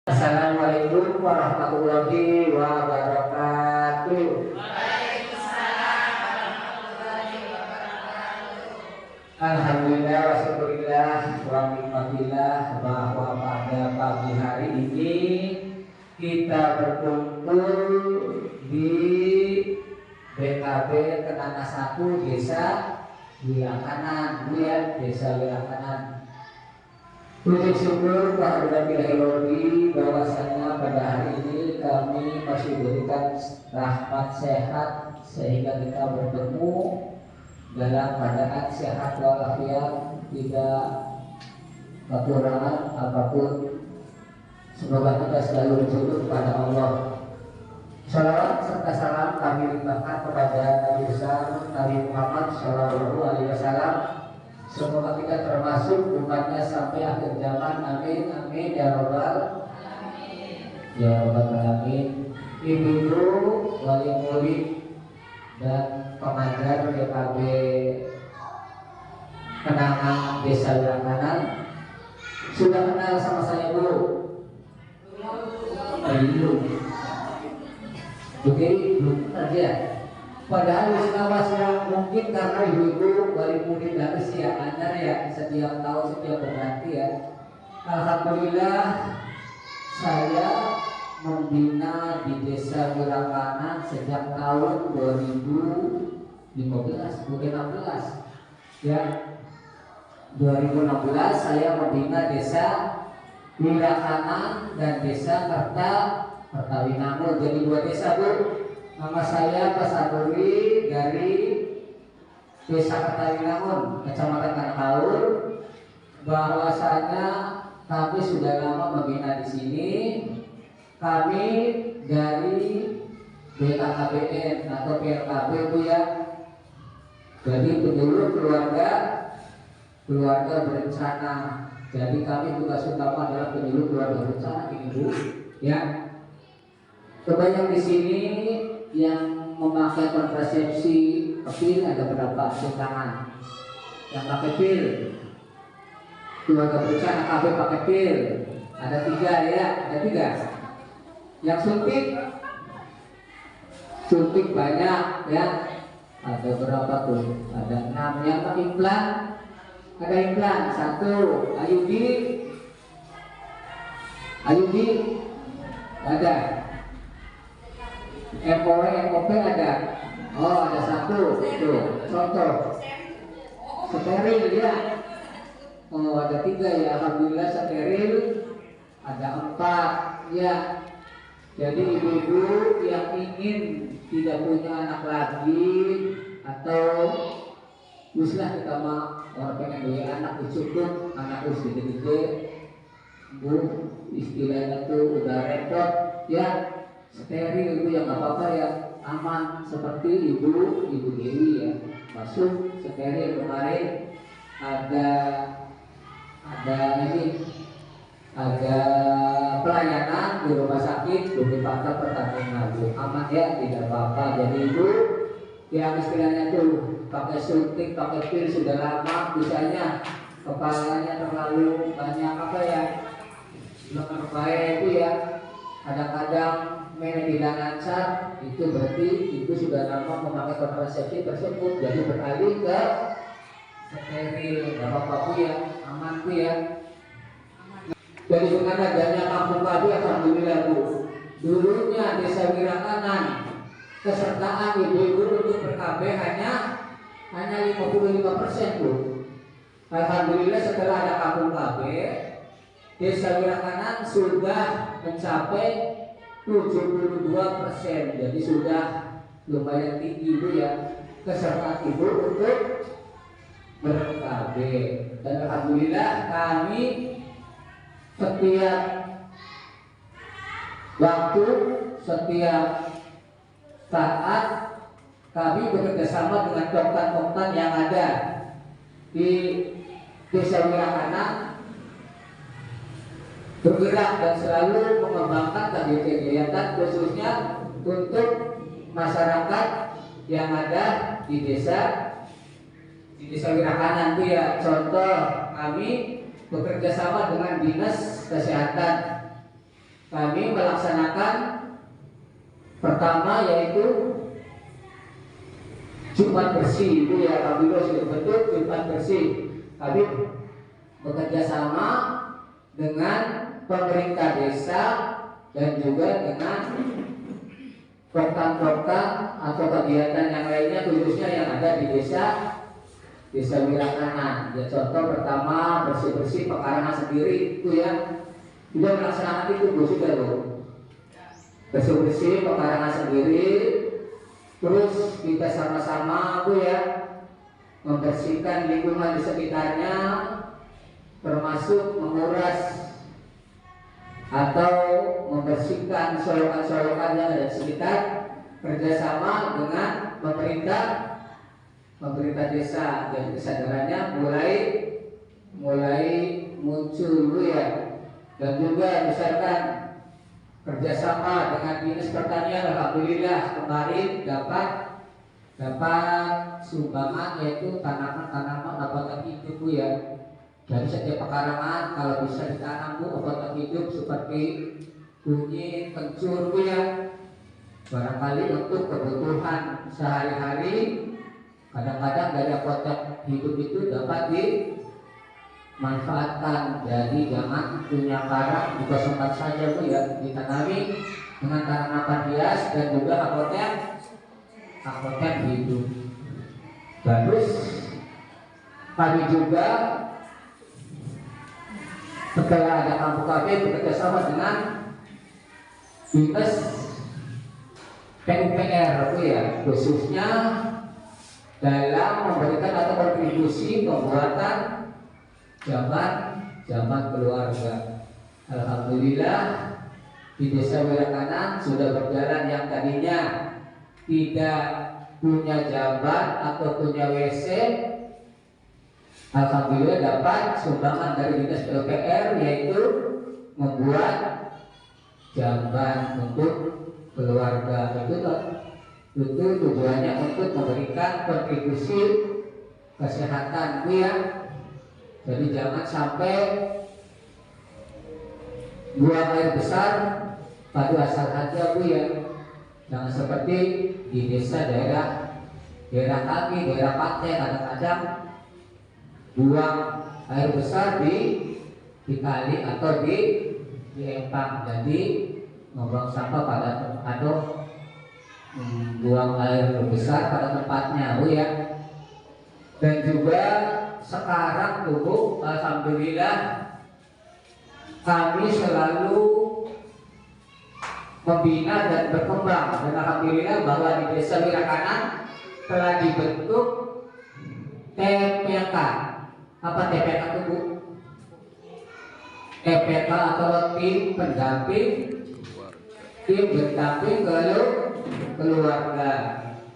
Assalamualaikum warahmatullahi wabarakatuh. Alhamdulillah wa syukurillah wa nikmatillah bahwa pada pagi hari ini kita berkumpul di BKB Kenanga 1 Desa Wilakanan, Desa Wilakanan. Puji syukur kehadirat bahwasanya pada hari ini kami masih diberikan rahmat sehat sehingga kita bertemu dalam keadaan sehat walafiat, tidak kekurangan apapun. Semoga kita selalu bersyukur kepada Allah. Salawat serta salam kami limpahkan kepada Nabi besar Nabi Muhammad Shallallahu Alaihi Wasallam. Semoga kita termasuk umatnya sampai akhir zaman. Amin, amin ya robbal alamin. Ya robbal alamin. Ibu, wali murid dan pengajar BKB Kenanga Desa Wilakanan sudah kenal sama saya belum? Belum. Oke, belum aja. Padahal usaha yang mungkin karena ibu-ibu wali murid dan usia anyar ya, setiap tahun setiap berganti ya. Alhamdulillah saya membina di Desa Wilakanan sejak tahun 2015, 2016 ya. 2016 saya membina Desa Wilakanan dan Desa Kertawinangun. Jadi 2 desa, Bu. Nama saya Pak Saduri dari Desa Kertawinangun, Kecamatan Kanakaur. Bahwasanya kami sudah lama membina di sini. Kami dari BKKBN atau PLKB itu ya. Jadi penyuluh keluarga berencana. Jadi kami tugas utama adalah penyuluh keluarga berencana ini, Bu. Ya. Kebanyakan di sini yang memakai kontrasepsi pil ada berapa? Tangan. Yang pakai pil, keluarga berencana KB pakai pil ada 3 ya, ada 3. Yang suntik banyak ya, ada berapa tuh? Ada 6. Yang pakai implan, ada implan 1. Ayudi ada. MOP ada. Oh, ada 1. Tuh, contoh. Steril ya. Oh, ada 3 ya. Alhamdulillah steril. Ada 4 ya. Jadi ibu-ibu yang ingin tidak punya anak lagi atau uslah kita mah orang pengen punya anak cukup, anak gede-gede, Bu, istilahnya tuh udah repot ya. Steril itu yang nggak apa-apa ya, aman seperti ibu Dewi ya, masuk steril. Kemarin ada pelayanan di rumah sakit beberapa pertandingan, Bu, aman ya, tidak apa-apa. Jadi ibu yang istilahnya tuh pakai suntik, pakai pil sudah lama, misalnya kepalanya terlalu banyak apa ya, lengan baik itu ya, kadang-kadang tidak lancar, itu berarti itu sudah lama memakai kontrasepsi tersebut, jadi beralih ke steril. Gak apa-apa Bu ya, aman Bu ya. Jadi dengan adanya kampung padi, alhamdulillah Bu, dulunya Desa Wilakanan kesertaan ibu-ibu untuk ber-KB hanya 55% Bu. Alhamdulillah setelah ada kampung KB, Desa Wilakanan sudah mencapai 72%. Jadi sudah lumayan tinggi Bu ya kesertaan ibu untuk ber-KB. Dan alhamdulillah kami setiap waktu, setiap saat kami bekerjasama dengan dokter-dokter yang ada di Desa Wilakanan, bergerak dan selalu mengembangkan kegiatan khususnya untuk masyarakat yang ada di desa Wilakanan itu ya. Contoh, kami bekerja sama dengan dinas kesehatan kami melaksanakan pertama yaitu Jumat bersih. Ibu ya, Alhamdulillah sudah bentuk Jumat bersih. Kami bekerja sama dengan pemerintah desa dan juga dengan program-program atau kegiatan yang lainnya, khususnya yang ada di desa Wirakanan. Ya, contoh pertama bersih-bersih pekarangan sendiri itu ya, kita melaksanakan itu Bu, sudah Bu. Bersih-bersih pekarangan sendiri, terus kita sama-sama Bu ya membersihkan lingkungan di sekitarnya, termasuk menguras atau membersihkan solokan-solokan yang ada di sekitar, kerjasama dengan pemerintah desa. Jadi kesadarannya mulai muncul dulu ya. Dan juga misalkan kerjasama dengan dinas pertanian, alhamdulillah kemarin dapat sumbangan yaitu tanaman obat hidup Bu ya. Dari setiap pekarangan kalau bisa ditanam Bu obat hidup seperti kunyit, kencur Bu ya. Barangkali untuk kebutuhan sehari-hari, kadang-kadang dari obat hidup itu dapat dimanfaatkan. Jadi jangan punya karang dikosongkan saja Bu ya, ditanami dengan tanaman hias dan juga apotek hidup. Terus kami juga setelah ada kampung kafe bekerjasama dengan dinas PUPR Bu ya, khususnya dalam memberikan atau kontribusi pembuatan jaman keluarga. Alhamdulillah di desa Wirakanan sudah berjalan. Yang tadinya tidak punya jamban atau punya WC, alhamdulillah dapat sumbangan dari dinas PUPR yaitu membuat jamban untuk keluarga. Itu tujuannya untuk memberikan kontribusi kesehatan Bu ya. Jadi jangan sampai buang air besar pada asal saja Bu ya. Jangan seperti di desa daerah kami, daerah pantai, kadang-kadang buang air besar di kali atau di empang. Jadi membuang sampah pada atau buang air besar pada tempatnya Bu ya. Dan juga sekarang Bu, alhamdulillah kami selalu membina dan berkembang, dan alhamdulillah bahwa di desa Wirakanan telah dibentuk TPK. Apa TPK itu Bu? TPK atau tim pendamping keluarga,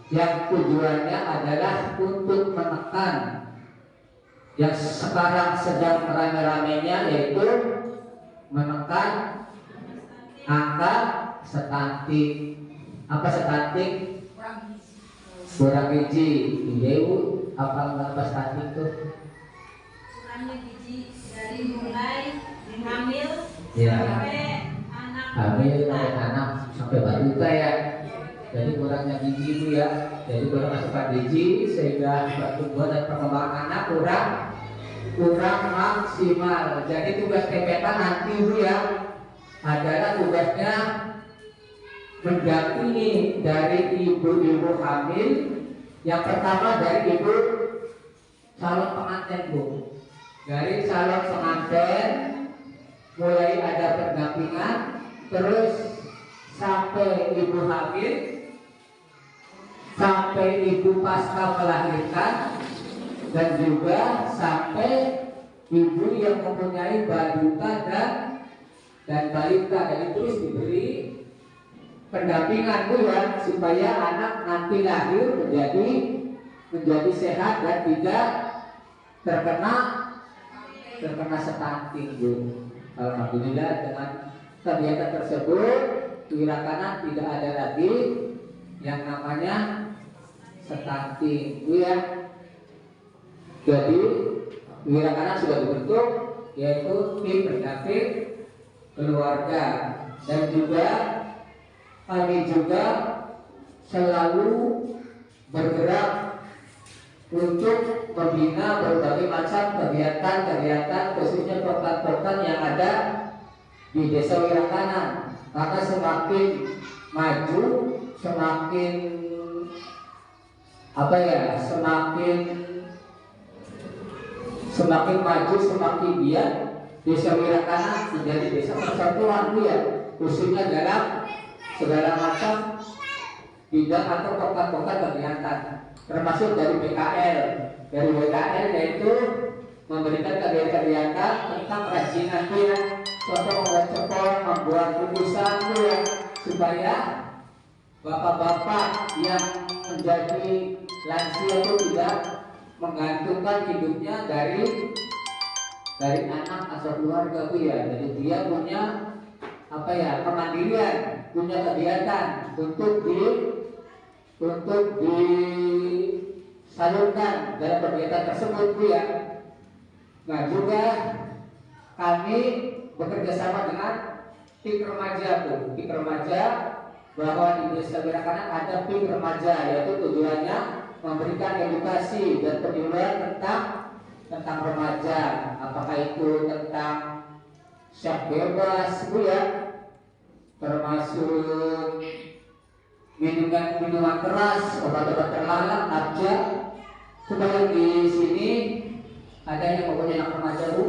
yang tujuannya adalah untuk menekan yang sekarang sedang rame-ramenya, yaitu menekan angka stunting. Apa stunting? Kurang gizi. Iya Bu, apa stunting itu? Kurangnya gizi dari mulai hamil ya, sampai anak sampai balita ya. Jadi kurangnya gizi Bu ya. Jadi kurang asupan gizi sehingga pertumbuhan dan perkembangan anak kurang maksimal. Jadi tugas TPK nanti Bu ya adalah tugasnya mendampingi dari ibu-ibu hamil. Yang pertama dari ibu calon pengantin Bu. Dari calon pengantin mulai ada pendampingan, terus sampai ibu hamil, sampai ibu pasca melahirkan, dan juga sampai ibu yang mempunyai balita dan balita. Dan terus diberi pendampingan Bu ya, supaya anak nanti lahir menjadi sehat dan tidak terkena stunting Bu. Alhamdulillah dengan kegiatan tersebut Wirakanan tidak ada lagi yang namanya stunting Bu ya. Jadi Wirakanan sudah dibentuk, yaitu tim pendamping keluarga. dan juga kami juga selalu bergerak untuk membina berbagai macam kegiatan-kegiatan khususnya program-program yang ada di Desa Wirakanan, karena semakin maju, semakin semakin maju, semakin giat Desa Wirakanan menjadi desa persatuan ya, khususnya dalam segala macam bidang atau program-program kegiatan, termasuk dari BKL. Dari BKL yaitu memberikan kegiatan-kegiatan tentang kerajinan ya, contoh membuat cepol, membuat lukisan ya, supaya bapak-bapak yang menjadi lansia itu tidak menggantungkan hidupnya dari anak atau keluarga bu ya. Jadi dia punya kemandirian, punya kegiatan untuk disalurkan dalam kegiatan tersebut bu ya. Nah juga kami bekerja sama dengan PIK remaja bu, PIK remaja, bahwa di Desa Wirakanan ada PIK remaja, yaitu tujuannya memberikan edukasi dan penyuluhan tentang remaja, apakah itu tentang seks bebas bu ya, termasuk minuman keras, obat-obat terlarang, narkoba. Supaya di sini ada yang mempunyai anak remaja bu,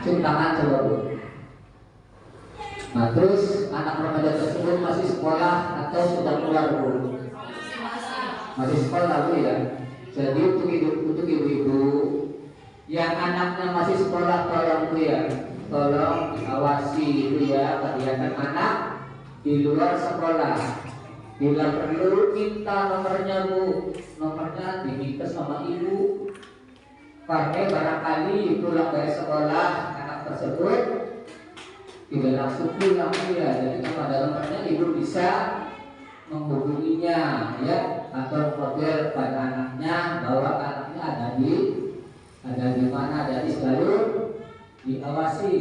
cium tangan coba bu. Nah terus anak remaja tersebut masih sekolah atau sudah keluar bu? Masih sekolah bu ya. Jadi untuk ibu-ibu yang anaknya masih sekolah, tolong bu ya, tolong diawasi bu ya kegiatan anak di luar sekolah. Bila perlu minta nomornya bu, nomornya diminta sama ibu. Karena barangkali pulang dari sekolah anak tersebut tidak langsung pulang ya, jadi kalau ada nomornya ibu bisa menghubunginya ya, atau model pada anaknya bahwa anaknya ada di mana, jadi selalu diawasi.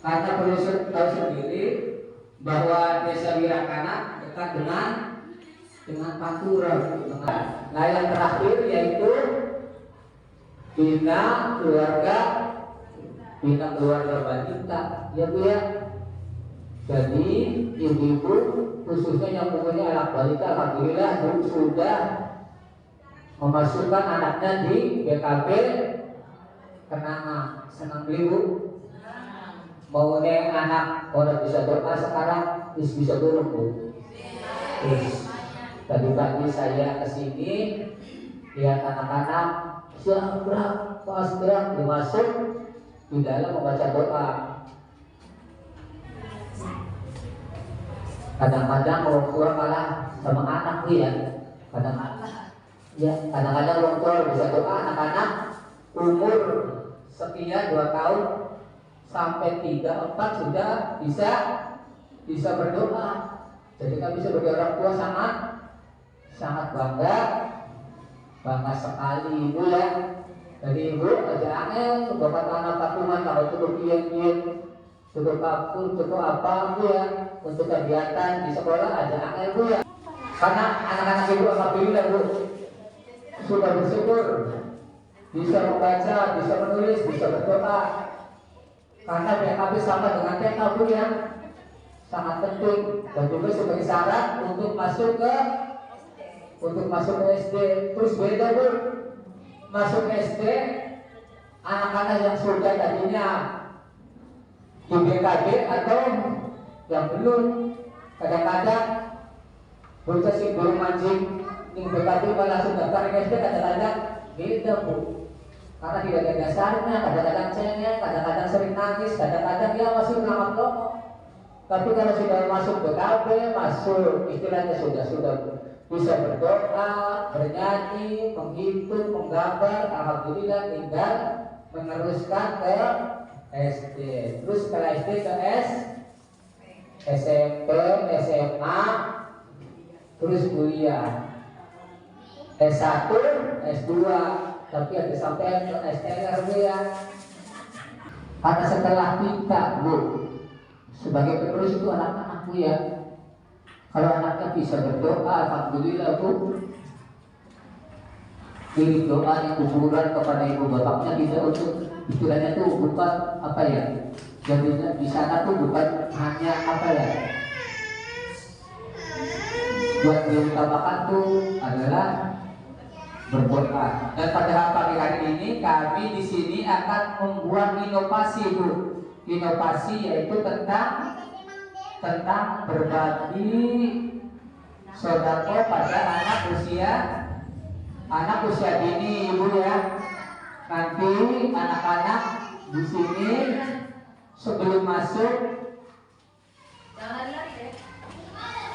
Karena perlu tahu sendiri bahwa Desa Wirakanan dekat dengan Pantura. Nah yang terakhir yaitu bina keluarga balita ya bu ya. Jadi ibu-ibu khususnya yang mempunyai anak balita, alhamdulillah sudah memasukkan anaknya di BKB Kenanga. Senang beli bu, mau anak orang bisa doa sekarang bisa dorong bu. Tadi pagi saya kesini lihat anak-anak segera dimasuk di dalam membaca doa. Kadang-kadang orang tua kalah sama anak ya. Kadang-kadang orang tua bisa doa anak-anak umur sekian 2 tahun sampai 3, 4 sudah bisa berdoa. Jadi kami sebagai orang tua sangat bangga sekali ibu ya. Jadi ibu aja angel bapak anak patungan kalau cukup kian cukup kapur cukup apa bu ya, untuk kegiatan di sekolah aja angel bu ya. Karena anak-anak ibu alhamdulillah bu sudah bersyukur bisa membaca, bisa menulis, bisa berdoa. Karena BKB sama dengan TK bu ya, sangat penting dan juga sebagai syarat untuk masuk ke SD. Terus beda bu, masuk SD anak-anak yang sudah tadinya di BKB atau yang belum. Kadang-kadang bocah si belum mancing di BKB malah langsung daftar ke SD, kadang-kadang beda bu, karena tidak ada dasarnya. Kadang-kadang cengeng, kadang-kadang sering nangis, kadang-kadang ya masih lama-lama. Tapi kalau sudah masuk BKB, masuk istilahnya sudah bisa berdoa, bernyanyi, menghitung, menggambar, alhamdulillah tinggal meneruskan ke SD. Terus setelah SD ke SMP, SMA, terus kuliah S1, S2, tapi ada sampai ke SLR ya. Karena setelah kita bu sebagai penerus itu anak-anak Bu ya. Kalau anaknya bisa berdoa, alhamdulillah Bu. Kirim doa yang kuburan kepada ibu bapaknya, tidak untuk istilahnya tuh bukan apa ya. Jadi di sana tuh bukan hanya apa ya. Buat diutamakan tuh adalah berdoa. Dan pada pagi hari ini kami di sini akan membuat inovasi Bu. Inovasi yaitu tentang berbagi sodako pada anak usia dini Ibu ya. Nanti anak-anak di sini sebelum masuk,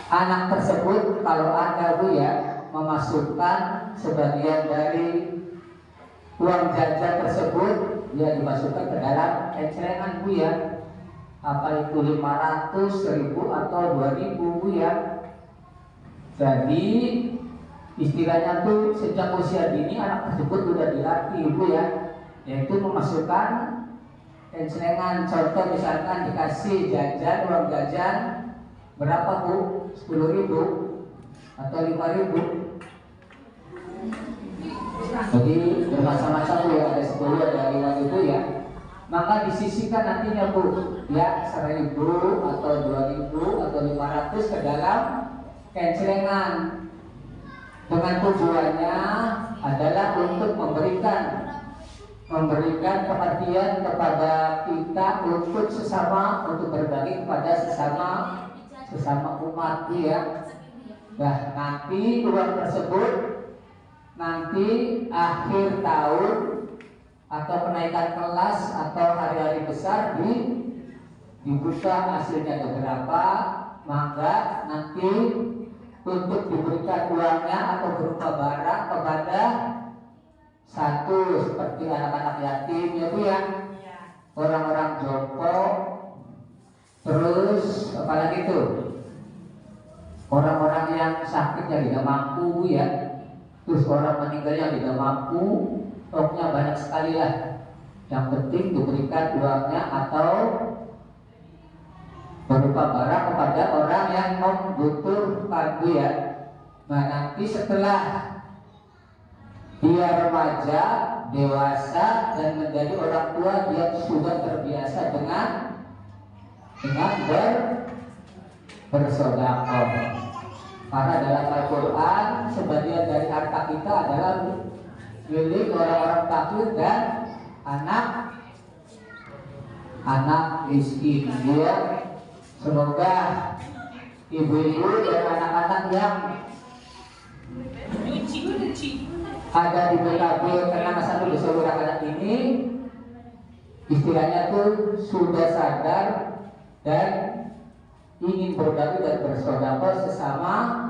anak tersebut kalau Anda Bu ya memasukkan sebagian dari uang jajan tersebut, dia dimasukkan ke dalam eceran Bu ya. Apa itu 500, 1000 atau 2000 Bu ya. Jadi istilahnya tuh sejak usia dini anak tersebut sudah dilatih Bu ya, yaitu memasukkan eceran. Contoh misalkan dikasih jajan, uang jajan berapa Bu? 10.000 atau 5.000. Jadi bermacam-macam Bu ya, ada 10, ada 5.000 ya. Maka disisihkan nantinya Bu ya 1.000 atau 2.000 atau 500 ke dalam eceran. Dengan tujuannya adalah untuk memberikan perhatian kepada kita untuk berbagi kepada sesama umat ya. Nah nanti uang tersebut nanti akhir tahun atau kenaikan kelas atau hari-hari besar dibuka hasilnya berapa, maka nanti untuk diberikan uangnya atau berupa barang kepada satu seperti anak-anak yatim ya Bu ya, orang-orang jompo, terus apalagi itu orang-orang yang sakit yang tidak mampu Bu ya, terus orang meninggal yang tidak mampu, pokoknya banyak sekali lah. Yang penting diberikan uangnya atau berupa barang kepada orang yang membutuhkan Bu ya. Nah nanti setelah dia remaja, dewasa dan menjadi orang tua, dia sudah terbiasa dengan bersedekah. Karena dalam Al-Quran sebagian dari harta kita adalah milik orang-orang fakir dan anak miskin ya. Semoga ibu-ibu dan anak-anak yang ada di BKB karena satu di seluruh anak ini istilahnya tuh sudah sadar dan ingin berbagi dan bersedekah sesama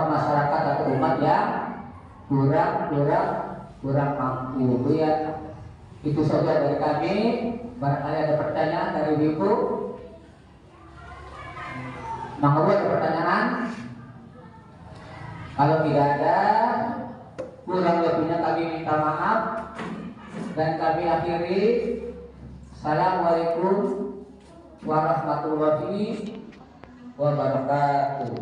masyarakat atau umat yang kurang mampu ya. Itu saja dari kami. Barangkali ada pertanyaan dari ibu. Monggo ada pertanyaan. Kalau tidak ada, kurang lebihnya kami minta maaf dan kami akhiri. Assalamualaikum warahmatullahi wabarakatuh.